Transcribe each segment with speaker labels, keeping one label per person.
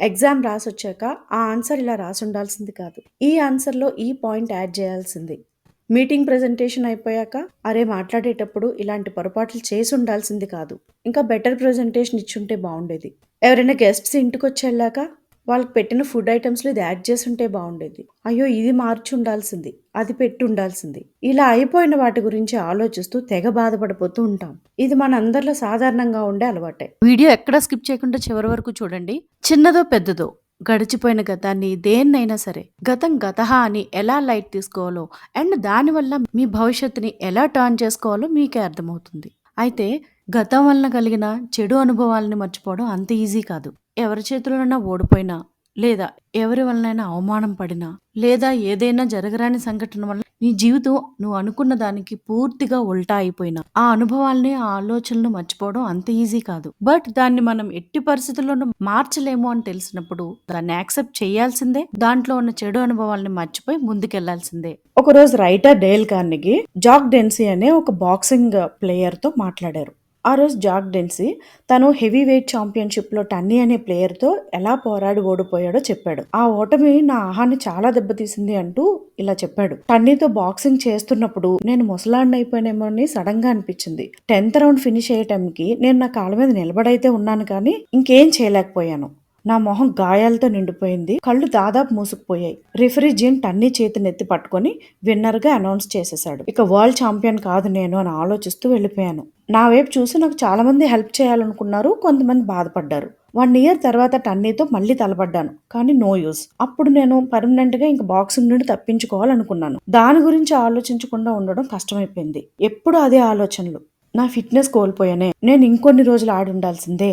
Speaker 1: Exam రాసొచ్చాక ఆ answer ఇలా రాసుండాల్సింది కాదు. ఈ ఆన్సర్‌లో ఈ పాయింట్ యాడ్ చేయాల్సింది. మీటింగ్ ప్రెజెంటేషన్ అయిపోయాక, అరే! మాట్లాడేటప్పుడు ఇలాంటి పొరపాట్లు చేసుండాల్సింది కాదు. ఇంకా బెటర్ ప్రెజెంటేషన్ ఇచ్చుంటే బావుండేది. ఎవరైనా గెస్ట్స్ ఇంటికొచ్చెళ్ళాక వాళ్ళకి పెట్టిన ఫుడ్ ఐటెమ్స్‌లో ఇది యాడ్ చేసుంటే బావుండేది. అయ్యో! ఇది మార్చుండాల్సింది. అది పెట్టుండాల్సింది. ఇలా అయిపోయిన వాటి గురించి ఆలోచిస్తూ తెగ బాధపడిపోతూ ఉంటాం. ఇది మనందరిలో సాధారణంగా ఉండే అలవాటే. వీడియో ఎక్కడా స్కిప్ చేయకుండా చివరి వరకు చూడండి. చిన్నదో పెద్దదో గడిచిపోయిన గతాన్ని దేన్నైనా సరే గతం గతహ అని ఎలా లైట్ తీసుకోవాలో అండ్ దానివల్ల మీ భవిష్యత్తుని ఎలా టర్న్ చేసుకోవాలో మీకే అర్థమవుతుంది. అయితే గతం వలన కలిగిన చెడు అనుభవాలని మర్చిపోవడం అంత ఈజీ కాదు. ఎవరి చేతిలోనైనా ఓడిపోయినా, లేదా ఎవరి వలనైనా అవమానం పడినా, లేదా ఏదైనా జరగరాని సంఘటన వల్ల నీ జీవితం నువ్వు అనుకున్న దానికి పూర్తిగా ఉల్టా అయిపోయినా, ఆ అనుభవాల్ని, ఆ ఆలోచనలు మర్చిపోవడం అంత ఈజీ కాదు. బట్ దాన్ని మనం ఎట్టి పరిస్థితుల్లోనూ మార్చలేము అని తెలిసినప్పుడు దాన్ని యాక్సెప్ట్ చేయాల్సిందే. దాంట్లో ఉన్న చెడు అనుభవాల్ని మర్చిపోయి ముందుకెళ్లాల్సిందే. ఒకరోజు writer Dale Carnegie Jack Dempsey అనే ఒక బాక్సింగ్ ప్లేయర్‌తో మాట్లాడారు. ఆ రోజు జాక్ డెన్సీ తను హెవీ వెయిట్ ఛాంపియన్‌షిప్‌లో టన్నీ అనే ప్లేయర్‌తో ఎలా పోరాడి ఓడిపోయాడో చెప్పాడు. ఆ ఓటమి నా ఆహాన్ని చాలా దెబ్బతీసింది అంటూ ఇలా చెప్పాడు. టన్నీతో బాక్సింగ్ చేస్తున్నప్పుడు నేను ముసలాడినైపోయానేమో అని సడన్‌గా అనిపించింది. 10థ్ రౌండ్ ఫినిష్ అయ్యే టైంకి నేను నా కాళ్ళ మీద నిలబడైతే ఉన్నాను కానీ ఇంకేం చేయలేకపోయాను. నా మొహం గాయాలతో నిండిపోయింది. కళ్ళు దాదాపు మూసుకుపోయాయి. రిఫరీ జిన్ టన్నీ చేతినెత్తి పట్టుకొని విన్నర్‌గా అనౌన్స్ చేసేశాడు. ఇక వరల్డ్ ఛాంపియన్ కాదు నేను అని ఆలోచిస్తూ వెళ్ళిపోయాను. నా వైపు చూసి నాకు చాలా మంది హెల్ప్ చేయాలనుకున్నారు. కొంతమంది బాధపడ్డారు. 1 ఇయర్ తర్వాత టన్నీతో మళ్ళీ తలపడ్డాను. కానీ నో యూజ్. అప్పుడు నేను పర్మనెంట్‌గా ఇంక బాక్సింగ్ నుండి తప్పించుకోవాలనుకున్నాను. దాని గురించి ఆలోచించకుండా ఉండడం కష్టమైపోయింది. ఎప్పుడు అదే ఆలోచనలు. నా ఫిట్‌నెస్ కోల్పోయానే. నేను ఇంకొన్ని రోజులు ఆడుండాల్సిందే.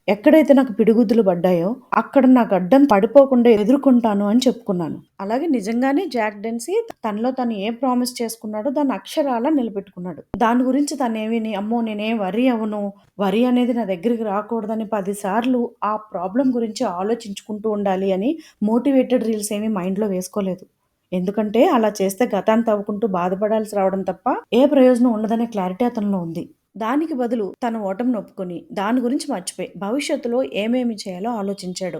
Speaker 1: ఎక్కడైతే నాకు పిడిగుద్దులు పడ్డాయో అక్కడ నా గడ్డం పడిపోకుండా ఎదుర్కొంటాను అని చెప్పుకున్నాను. అలాగే నిజంగానే జాక్ డెన్సీ తనలో తను ఏం ప్రామిస్ చేసుకున్నాడో దాన్ని అక్షరాలా నిలబెట్టుకున్నాడు. దాని గురించి తనేమిని అమ్మో నేనేం వర్రీ అవ్వను. వర్రీ అనేది నా దగ్గరికి రాకూడదని 10 సార్లు ఆ ప్రాబ్లం గురించి ఆలోచించుకుంటూ ఉండాలి అని మోటివేటెడ్ రీల్స్ ఏమీ మైండ్‌లో వేసుకోలేదు. ఎందుకంటే అలా చేస్తే గతాన్ని తవ్వుకుంటూ బాధపడాల్సి రావడం తప్ప ఏ ప్రయోజనం ఉండదనే క్లారిటీ అతనిలో ఉంది. దానికి బదులు తన ఓటమిని ఒప్పుకొని దాని గురించి మర్చిపోయి భవిష్యత్తులో ఏమేమి చేయాలో ఆలోచించాడు.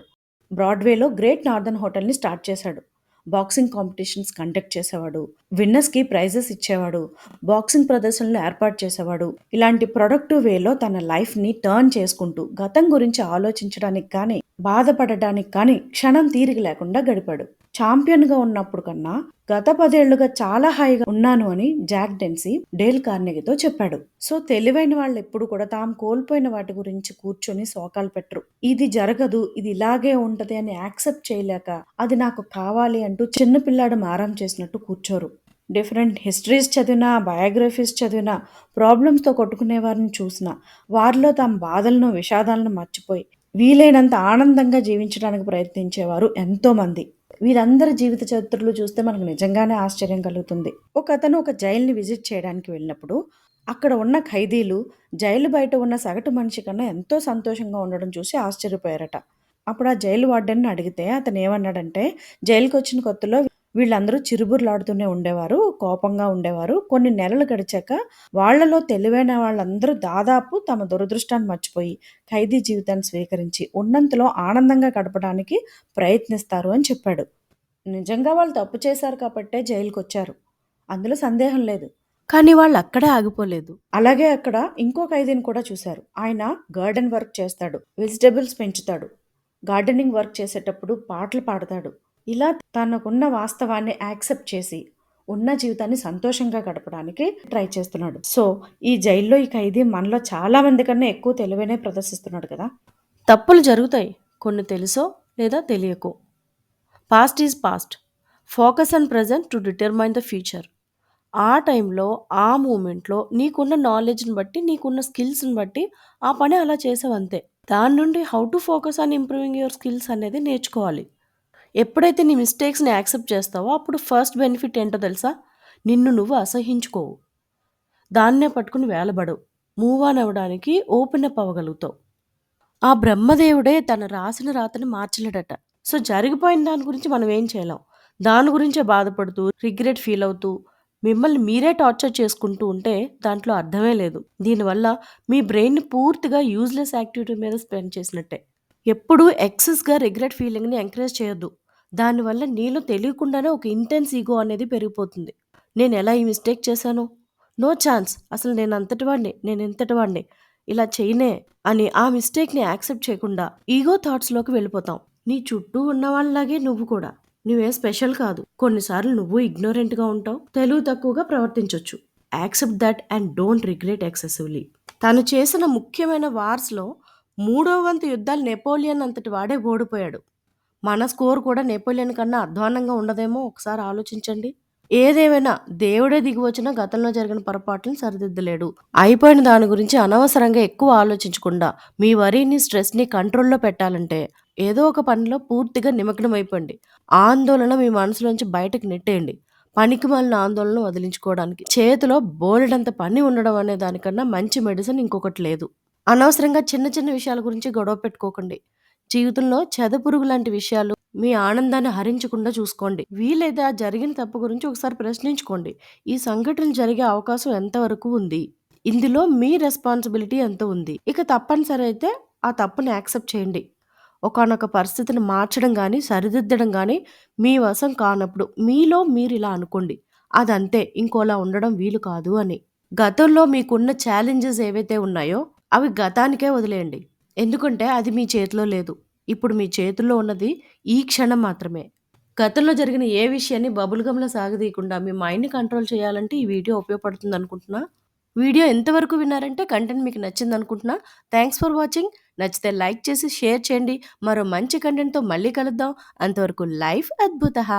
Speaker 1: బ్రాడ్వేలో గ్రేట్ నార్దర్న్ హోటల్‌ని స్టార్ట్ చేశాడు. బాక్సింగ్ కాంపిటీషన్స్ కండక్ట్ చేసేవాడు. విన్నర్స్‌కి ప్రైజెస్ ఇచ్చేవాడు. బాక్సింగ్ ప్రదర్శనలు ఏర్పాటు చేసేవాడు. ఇలాంటి ప్రొడక్టివ్ వేలో తన లైఫ్‌ని టర్న్ చేసుకుంటూ గతం గురించి ఆలోచించడానికి కానీ, బాధపడడానికి కానీ క్షణం తీరిక లేకుండా గడిపాడు. ఛాంపియన్‌గా ఉన్నప్పుడు కన్నా గత 10 ఏళ్లుగా చాలా హాయిగా ఉన్నాను అని జాక్ డెన్సీ డేల్ కార్నెగీతో చెప్పాడు. సో తెలివైన వాళ్ళెప్పుడు కూడా తాము కోల్పోయిన వాటి గురించి కూర్చొని శోకాలు పెట్టరు. ఇది జరగదు, ఇది ఇలాగే ఉంటది అని యాక్సెప్ట్ చేయలేక అది నాకు కావాలి అంటూ చిన్న పిల్లాడు మారం చేసినట్టు కూర్చోరు. డిఫరెంట్ హిస్టరీస్ చదివినా, బయోగ్రఫీస్ చదివినా, ప్రాబ్లమ్స్‌తో కొట్టుకునే వారిని చూసినా, వారిలో తమ బాధలను, విషాదాలను మర్చిపోయి వీలైనంత ఆనందంగా జీవించడానికి ప్రయత్నించేవారు ఎంతోమంది. వీరందరి జీవిత చరిత్రలు చూస్తే మనకు నిజంగానే ఆశ్చర్యం కలుగుతుంది. ఒకతను ఒక జైలుని విజిట్ చేయడానికి వెళ్ళినప్పుడు అక్కడ ఉన్న ఖైదీలు జైలు బయట ఉన్న సగటు మనిషి కన్నా ఎంతో సంతోషంగా ఉండడం చూసి ఆశ్చర్యపోయారట. అప్పుడు ఆ జైలు వార్డెన్‌ని అడిగితే అతను ఏమన్నాడంటే, జైలుకొచ్చిన కొత్తలో వీళ్ళందరూ చిరుబుర్లాడుతూనే ఉండేవారు, కోపంగా ఉండేవారు. కొన్ని నెలలు గడిచాక వాళ్ళలో తెలివైన వాళ్ళందరూ దాదాపు తమ దురదృష్టాన్ని మర్చిపోయి ఖైదీ జీవితాన్ని స్వీకరించి ఉన్నంతలో ఆనందంగా గడపడానికి ప్రయత్నిస్తారు అని చెప్పాడు. నిజంగా వాళ్ళు తప్పు చేశారు కాబట్టే జైలుకొచ్చారు. అందులో సందేహం లేదు. కానీ వాళ్ళక్కడే ఆగిపోలేదు. అలాగే అక్కడ ఇంకో ఖైదీని కూడా చూశారు. ఆయన గార్డెన్ వర్క్ చేస్తాడు. వెజిటబుల్స్ పెంచుతాడు. గార్డెనింగ్ వర్క్ చేసేటప్పుడు పాటలు పాడతాడు. ఇలా తనకున్న వాస్తవాన్ని యాక్సెప్ట్ చేసి ఉన్న జీవితాన్ని సంతోషంగా గడపడానికి ట్రై చేస్తున్నాడు. సో, ఈ జైల్లో ఈ ఖైదీ మనలో చాలా మంది కన్నా ఎక్కువ తెలివైనే ప్రదర్శిస్తున్నాడు కదా! తప్పులు జరుగుతాయి. కొన్ని తెలుసో లేదా తెలియకో. Past is past. Focus on present to determine the future. ఆ టైంలో, ఆ మూమెంట్‌లో నీకున్న నాలెడ్జ్‌ని బట్టి, నీకున్న స్కిల్స్‌ని బట్టి ఆ పని అలా చేసావంతే. దాని నుండి how to focus on improving your skills అనేది నేర్చుకోవాలి. ఎప్పుడైతే నీ మిస్టేక్స్‌ని యాక్సెప్ట్ చేస్తావో అప్పుడు ఫస్ట్ బెనిఫిట్ ఏంటో తెలుసా? నిన్ను నువ్వు అసహ్యించుకోవు. దాన్నే పట్టుకుని వేలబడవు. మూవ్ ఆన్ అవ్వడానికి ఓపెన్ అప్ అవ్వగలుగుతావు. ఆ బ్రహ్మదేవుడే తను రాసిన రాతని మార్చలేడట. సో, జరిగిపోయిన దాని గురించి మనం ఏం చేయలేం. దాని గురించే బాధపడుతూ, రిగ్రెట్ ఫీల్ అవుతూ, మిమ్మల్ని మీరే టార్చర్ చేసుకుంటూ ఉంటే దాంట్లో అర్థమే లేదు. దీనివల్ల మీ బ్రెయిన్‌ని పూర్తిగా యూజ్‌లెస్ యాక్టివిటీ మీద స్పెండ్ చేసినట్టే. ఎప్పుడూ ఎక్సెస్‌గా రిగ్రెట్ ఫీలింగ్‌ని ఎంకరేజ్ చేయొద్దు. దానివల్ల నీలో తెలియకుండానే ఒక ఇంటెన్స్ ఇగో అనేది పెరిగిపోతుంది. నేనెలా ఈ మిస్టేక్ చేశాను? No chance. అసలు నేనంతటి వాడిని, నేనింతటి వాడిని, ఇలా చేయనే అని ఆ మిస్టేక్‌ని యాక్సెప్ట్ చేయకుండా ఇగో థాట్స్‌లోకి వెళ్ళిపోతాం. నీ చుట్టూ ఉన్నవాళ్ళలాగే నువ్వు కూడా. నువ్వేం స్పెషల్ కాదు. కొన్నిసార్లు నువ్వు ఇగ్నోరెంట్‌గా ఉంటావు. తెలివి తక్కువగా ప్రవర్తించొచ్చు. Accept that and don't regret excessively. తను చేసిన ముఖ్యమైన వార్స్‌లో మూడో వంతు యుద్ధాలు నెపోలియన్ అంతటి వాడే ఓడిపోయాడు. మన స్కోర్ కూడా నెపోలియన్ కన్నా అధ్వాన్నంగా ఉండదేమో ఒకసారి ఆలోచించండి. ఏదేమైనా దేవుడే దిగివచ్చినా గతంలో జరిగిన పొరపాట్లను సరిదిద్దలేడు. అయిపోయిన దాని గురించి అనవసరంగా ఎక్కువ ఆలోచించకుండా మీ వరీని, స్ట్రెస్‌ని కంట్రోల్‌లో పెట్టాలంటే ఏదో ఒక పనిలో పూర్తిగా నిమగ్నమైపోండి. ఆందోళన మీ మనసులోంచి బయటకు నెట్టేయండి. పనికిమాలిన ఆందోళనను వదిలించుకోవడానికి చేతిలో బోలెడంత పని ఉండడం అనే దానికన్నా మంచి మెడిసిన్ ఇంకొకటి లేదు. అనవసరంగా చిన్న చిన్న విషయాల గురించి గొడవ పెట్టుకోకండి. జీవితంలో చెదపురుగు లాంటి విషయాలు మీ ఆనందాన్ని హరించకుండా చూసుకోండి. వీలైతే ఆ జరిగిన తప్పు గురించి ఒకసారి ప్రశ్నించుకోండి. ఈ సంఘటన జరిగే అవకాశం ఎంతవరకు ఉంది? ఇందులో మీ రెస్పాన్సిబిలిటీ ఎంత ఉంది? ఇక తప్పనిసరి అయితే ఆ తప్పుని యాక్సెప్ట్ చేయండి. ఒకానొక పరిస్థితిని మార్చడం గానీ, సరిదిద్దడం గానీ మీ వశం కానప్పుడు మీలో మీరిలా అనుకోండి. అదంతే, ఇంకోలా ఉండడం వీలు కాదు అని. గతంలో మీకున్న ఛాలెంజెస్ ఏవైతే ఉన్నాయో అవి గతానికే వదిలేయండి. ఎందుకంటే అది మీ చేతిలో లేదు. ఇప్పుడు మీ చేతుల్లో ఉన్నది ఈ క్షణం మాత్రమే. గతంలో జరిగిన ఏ విషయాన్ని బబుల్ గమ్‌లా సాగదీయకుండా మీ మైండ్‌ని కంట్రోల్ చేయాలంటే ఈ వీడియో ఉపయోగపడుతుందనుకుంటున్నా. వీడియో ఎంతవరకు విన్నారంటే కంటెంట్ మీకు నచ్చిందనుకుంటున్నా. Thanks for watching. నచ్చితే లైక్ చేసి షేర్ చేయండి. మరో మంచి కంటెంట్‌తో మళ్ళీ కలుద్దాం. అంతవరకు లైఫ్ అద్భుతః.